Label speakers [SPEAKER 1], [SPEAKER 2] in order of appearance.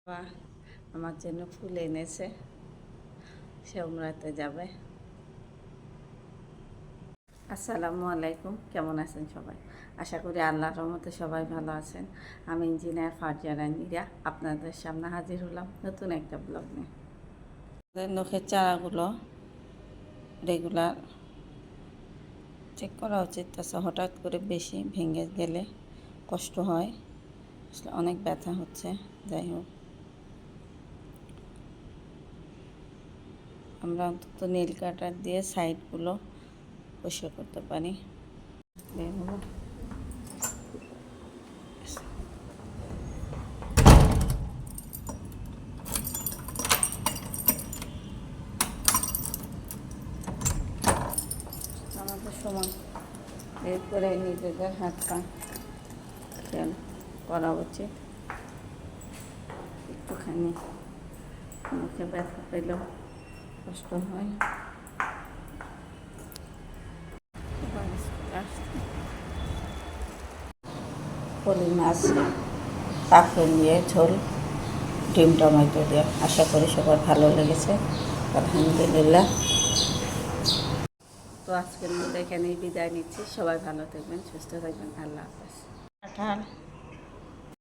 [SPEAKER 1] বা আমার জন্য ফুল এনেছে, সে উমরাতে যাবে। আসসালামু আলাইকুম, কেমন আছেন সবাই? আশা করি আল্লাহর রহমতে সবাই ভালো আছেন। আমি ইঞ্জিনিয়ার ফারজানা নীরা আপনাদের সামনে হাজির হলাম নতুন একটা ব্লগ নিয়ে। নখের চারাগুলো রেগুলার চেক করা উচিত, তাছাড়া হঠাৎ করে বেশি ভেঙে গেলে কষ্ট হয়, আসলে অনেক ব্যথা হচ্ছে। যাই হোক, আমরা অন্তত নীল কাটার দিয়ে সাইডগুলো পরিষ্কার করতে পারি। আমাদের সময় বের করে নিজেদের হাত পা খেয়াল করা উচিত। একটুখানি মুখে ব্যথা পেলেও কষ্ট হয়। পলি মাছ কাঁকড় নিয়ে ঝোল, ডিম টমেটো দিয়ে। আশা করি সবার ভালো লেগেছে, আলহামদুলিল্লাহ। তো আজকের মধ্যে এখানেই বিদায় নিচ্ছি। সবাই ভালো থাকবেন, সুস্থ থাকবেন। আল্লাহ হাফেজ। কাঁঠাল